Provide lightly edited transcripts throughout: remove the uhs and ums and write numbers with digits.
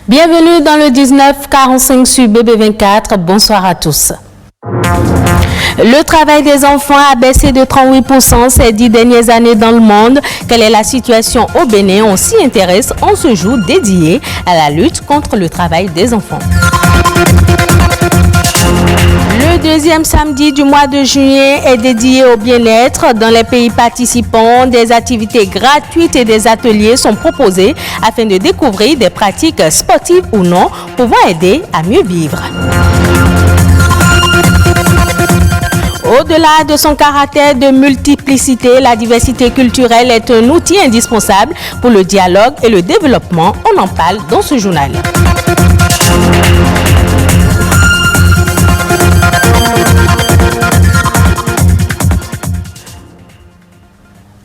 Bienvenue dans le 1945 sur BB24. Bonsoir à tous. Le travail des enfants a baissé de 38% ces 10 dernières années dans le monde. Quelle est la situation au Bénin? On s'y intéresse en ce jour dédié à la lutte contre le travail des enfants. Le deuxième samedi du mois de juillet est dédié au bien-être. Dans les pays participants, des activités gratuites et des ateliers sont proposés afin de découvrir des pratiques sportives ou non pouvant aider à mieux vivre. Au-delà de son caractère de multiplicité, la diversité culturelle est un outil indispensable pour le dialogue et le développement. On en parle dans ce journal.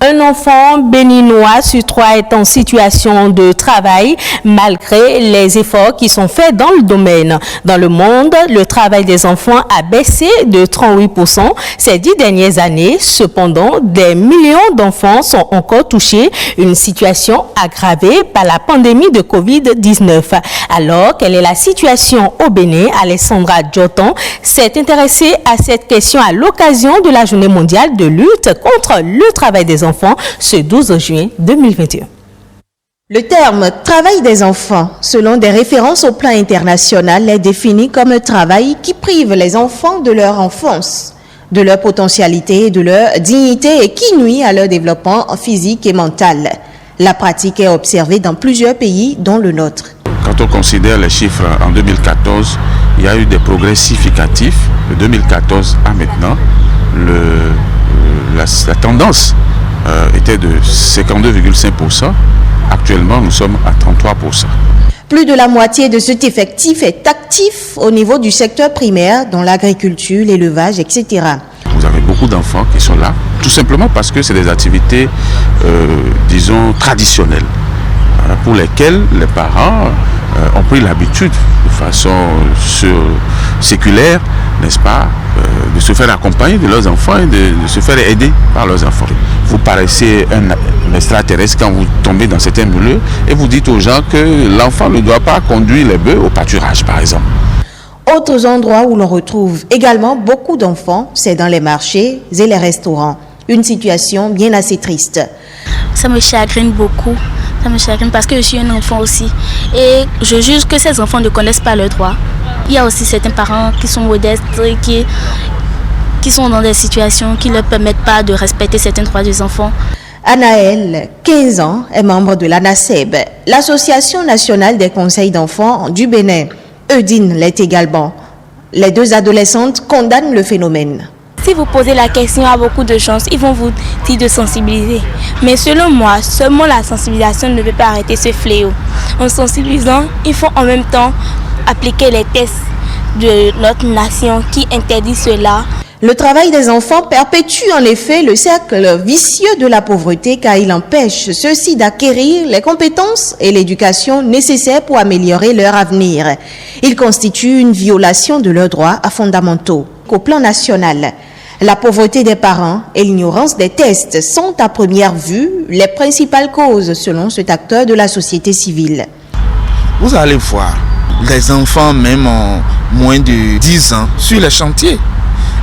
Un enfant béninois sur 3 est en situation de travail malgré les efforts qui sont faits dans le domaine. Dans le monde, le travail des enfants a baissé de 38% ces 10 dernières années. Cependant, des millions d'enfants sont encore touchés, une situation aggravée par la pandémie de Covid-19. Alors, quelle est la situation au Bénin? Alessandra Djoton s'est intéressée à cette question à l'occasion de la Journée mondiale de lutte contre le travail des enfants ce 12 juin 2021. Le terme « travail des enfants », selon des références au plan international, est défini comme un travail qui prive les enfants de leur enfance, de leur potentialité et de leur dignité et qui nuit à leur développement physique et mental. La pratique est observée dans plusieurs pays, dont le nôtre. Quand on considère les chiffres en 2014, il y a eu des progrès significatifs. De 2014 à maintenant, la tendance était de 52,5%. Actuellement, nous sommes à 33%. Plus de la moitié de cet effectif est actif au niveau du secteur primaire, dont l'agriculture, l'élevage, etc. Vous avez beaucoup d'enfants qui sont là, tout simplement parce que c'est des activités, disons, traditionnelles, pour lesquelles les parents ont pris l'habitude, de façon séculaire, n'est-ce pas, de se faire accompagner de leurs enfants et de se faire aider par leurs enfants. Vous paraissez un extraterrestre quand vous tombez dans certains milieux et vous dites aux gens que l'enfant ne doit pas conduire les bœufs au pâturage, par exemple. Autres endroits où l'on retrouve également beaucoup d'enfants, c'est dans les marchés et les restaurants. Une situation bien assez triste. Ça me chagrine beaucoup. Ça me chagrine parce que je suis un enfant aussi. Et je juge que ces enfants ne connaissent pas leurs droits. Il y a aussi certains parents qui sont modestes et qui sont dans des situations qui ne leur permettent pas de respecter certains droits des enfants. Anaël, 15 ans, est membre de l'ANASEB, l'Association nationale des conseils d'enfants du Bénin. Eudine l'est également. Les deux adolescentes condamnent le phénomène. Si vous posez la question à beaucoup de gens, ils vont vous dire de sensibiliser. Mais selon moi, seulement la sensibilisation ne peut pas arrêter ce fléau. En sensibilisant, il faut en même temps appliquer les tests de notre nation qui interdit cela. Le travail des enfants perpétue en effet le cercle vicieux de la pauvreté car il empêche ceux-ci d'acquérir les compétences et l'éducation nécessaires pour améliorer leur avenir. Il constitue une violation de leurs droits fondamentaux. Au plan national, la pauvreté des parents et l'ignorance des tests sont à première vue les principales causes selon cet acteur de la société civile. Vous allez voir les enfants même en moins de 10 ans sur les chantiers.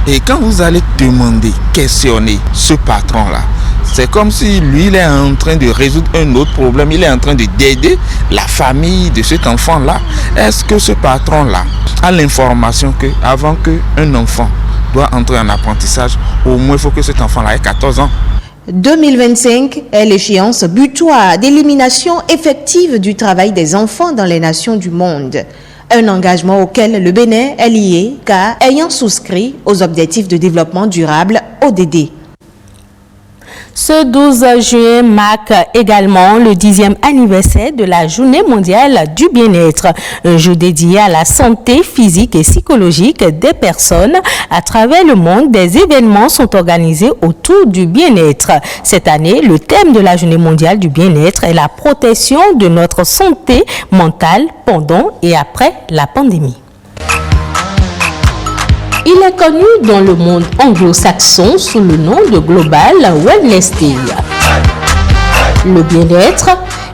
Et quand vous allez demander, questionner ce patron-là, c'est comme si lui, il est en train de résoudre un autre problème, il est en train d'aider la famille de cet enfant-là. Est-ce que ce patron-là a l'information qu'avant qu'un enfant doit entrer en apprentissage, au moins il faut que cet enfant-là ait 14 ans? 2025 est l'échéance butoir d'élimination effective du travail des enfants dans les nations du monde. Un engagement auquel le Bénin est lié car ayant souscrit aux objectifs de développement durable ODD. Ce 12 juin marque également le 10e anniversaire de la Journée mondiale du bien-être, un jour dédié à la santé physique et psychologique des personnes. À travers le monde, des événements sont organisés autour du bien-être. Cette année, le thème de la Journée mondiale du bien-être est la protection de notre santé mentale pendant et après la pandémie. Il est connu dans le monde anglo-saxon sous le nom de Global Wellness Day. Le bien-être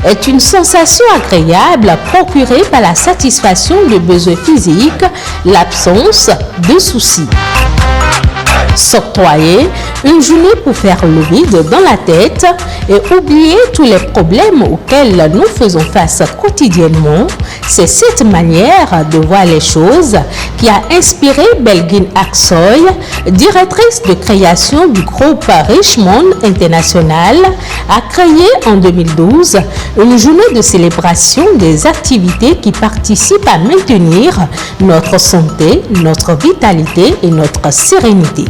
est une sensation agréable procurée par la satisfaction de besoins physiques, l'absence de soucis. S'octroyer une journée pour faire le vide dans la tête et oublier tous les problèmes auxquels nous faisons face quotidiennement, c'est cette manière de voir les choses qui a inspiré Belgine Aksoy, directrice de création du groupe Richmond International, à créer en 2012 une journée de célébration des activités qui participent à maintenir notre santé, notre vitalité et notre sérénité.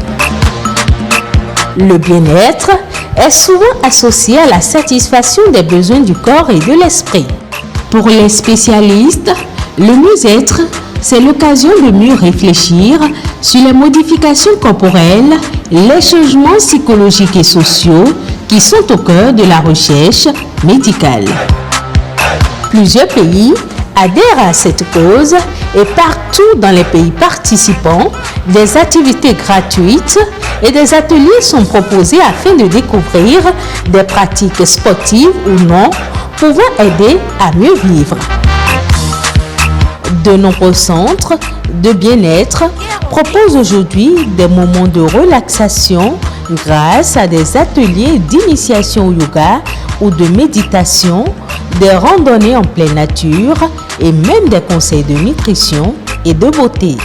Le bien-être est souvent associé à la satisfaction des besoins du corps et de l'esprit. Pour les spécialistes, le mieux-être, c'est l'occasion de mieux réfléchir sur les modifications corporelles, les changements psychologiques et sociaux qui sont au cœur de la recherche médicale. Plusieurs pays adhèrent à cette cause et partout dans les pays participants, des activités gratuites et des ateliers sont proposés afin de découvrir des pratiques sportives ou non pouvant aider à mieux vivre. De nombreux centres de bien-être proposent aujourd'hui des moments de relaxation grâce à des ateliers d'initiation au yoga ou de méditation, des randonnées en pleine nature et même des conseils de nutrition et de beauté.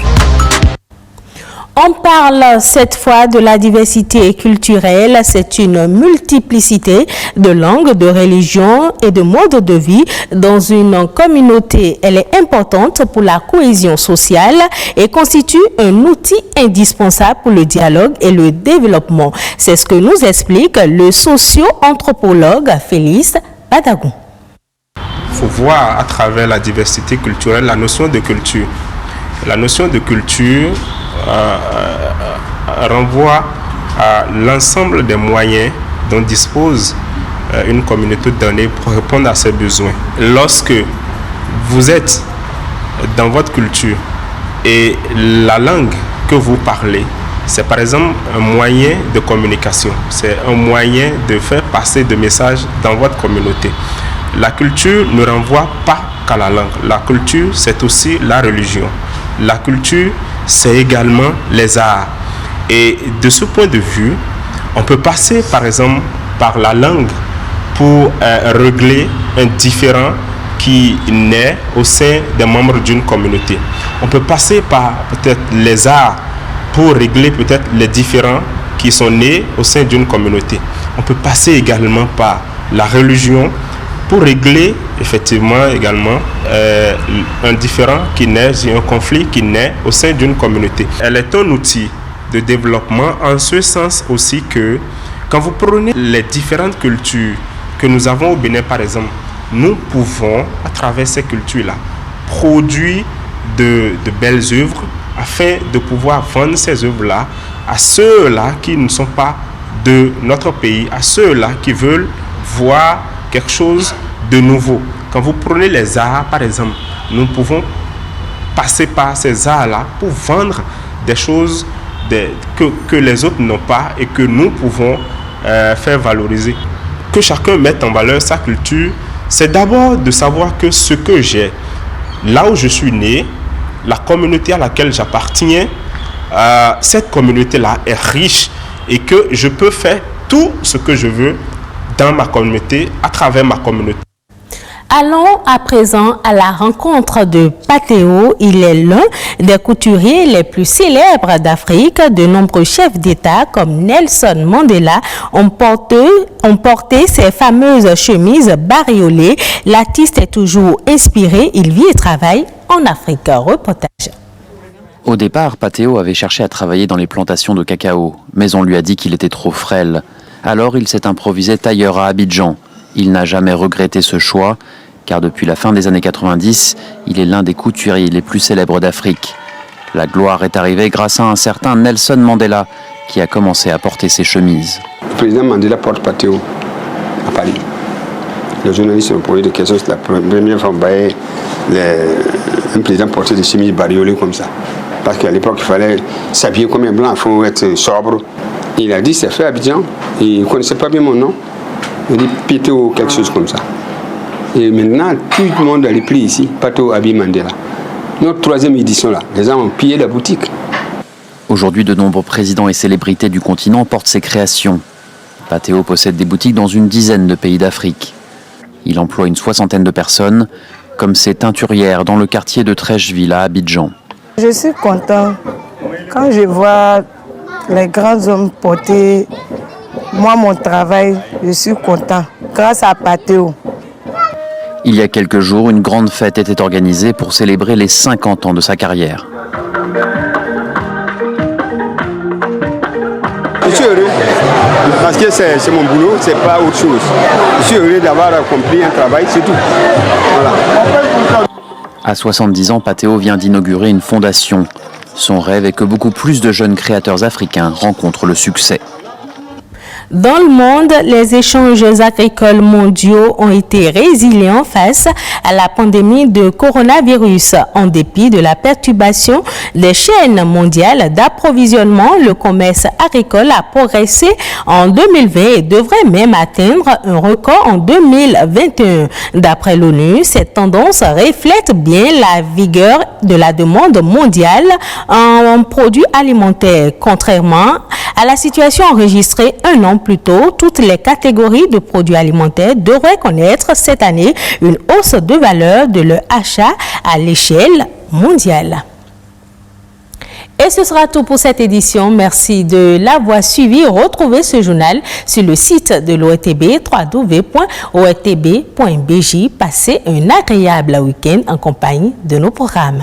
On parle cette fois de la diversité culturelle. C'est une multiplicité de langues, de religions et de modes de vie dans une communauté. Elle est importante pour la cohésion sociale et constitue un outil indispensable pour le dialogue et le développement. C'est ce que nous explique le socio-anthropologue Félix Badagon. Il faut voir à travers la diversité culturelle la notion de culture. La notion de culture renvoie à l'ensemble des moyens dont dispose une communauté donnée pour répondre à ses besoins. Lorsque vous êtes dans votre culture et la langue que vous parlez, c'est par exemple un moyen de communication, c'est un moyen de faire passer des messages dans votre communauté. La culture ne renvoie pas qu'à la langue. La culture, c'est aussi la religion. La culture, c'est également les arts. Et de ce point de vue, on peut passer par exemple par la langue pour régler un différend qui naît au sein des membres d'une communauté. On peut passer par peut-être les arts pour régler peut-être les différends qui sont nés au sein d'une communauté. On peut passer également par la religion pour régler effectivement également un différend qui naît, un conflit qui naît au sein d'une communauté. Elle est un outil de développement en ce sens aussi que quand vous prenez les différentes cultures que nous avons au Bénin par exemple, nous pouvons à travers ces cultures-là produire de belles œuvres afin de pouvoir vendre ces œuvres-là à ceux-là qui ne sont pas de notre pays, à ceux-là qui veulent voir quelque chose de nouveau. Quand vous prenez les arts, par exemple, nous pouvons passer par ces arts-là pour vendre des choses que les autres n'ont pas et que nous pouvons faire valoriser. Que chacun mette en valeur sa culture, c'est d'abord de savoir que ce que j'ai, là où je suis né, la communauté à laquelle j'appartiens, cette communauté-là est riche et que je peux faire tout ce que je veux dans ma communauté, à travers ma communauté. Allons à présent à la rencontre de Patéo. Il est l'un des couturiers les plus célèbres d'Afrique. De nombreux chefs d'État comme Nelson Mandela ont porté ces fameuses chemises bariolées. L'artiste est toujours inspiré. Il vit et travaille en Afrique. Reportage. Au départ, Patéo avait cherché à travailler dans les plantations de cacao, mais on lui a dit qu'il était trop frêle. Alors il s'est improvisé tailleur à Abidjan. Il n'a jamais regretté ce choix, car depuis la fin des années 90, il est l'un des couturiers les plus célèbres d'Afrique. La gloire est arrivée grâce à un certain Nelson Mandela, qui a commencé à porter ses chemises. Le président Mandela porte Patéo à Paris. Les journalistes ont posé des questions, c'est la première fois qu'on voyait un président porter des chemises bariolées comme ça. Parce qu'à l'époque, il fallait s'habiller comme un blanc, il faut être sobre. Il a dit, c'est fait à Abidjan. Il ne connaissait pas bien mon nom. Il dit Patéo, quelque chose comme ça. Et maintenant, tout le monde a les prix ici, Pato Abi Mandela. Notre 3e édition là, les gens ont pillé la boutique. Aujourd'hui, de nombreux présidents et célébrités du continent portent ses créations. Patéo possède des boutiques dans une dizaine de pays d'Afrique. Il emploie une 60aine de personnes, comme ces teinturières dans le quartier de Trècheville à Abidjan. Je suis content quand je vois les grands hommes porter mon travail, je suis content grâce à Patéo. Il y a quelques jours, une grande fête était organisée pour célébrer les 50 ans de sa carrière. Je suis heureux parce que c'est mon boulot, c'est pas autre chose. Je suis heureux d'avoir accompli un travail, c'est tout. Voilà. À 70 ans, Patéo vient d'inaugurer une fondation. Son rêve est que beaucoup plus de jeunes créateurs africains rencontrent le succès. Dans le monde, les échanges agricoles mondiaux ont été résilients face à la pandémie de coronavirus. En dépit de la perturbation des chaînes mondiales d'approvisionnement, le commerce agricole a progressé en 2020 et devrait même atteindre un record en 2021. D'après l'ONU, cette tendance reflète bien la vigueur de la demande mondiale en produits alimentaires. Contrairement à la situation enregistrée un an plus tôt, toutes les catégories de produits alimentaires devraient connaître cette année une hausse de valeur de leur achat à l'échelle mondiale. Et ce sera tout pour cette édition. Merci de l'avoir suivi. Retrouvez ce journal sur le site de l'ORTB, www.ortb.bj. Passez un agréable week-end en compagnie de nos programmes.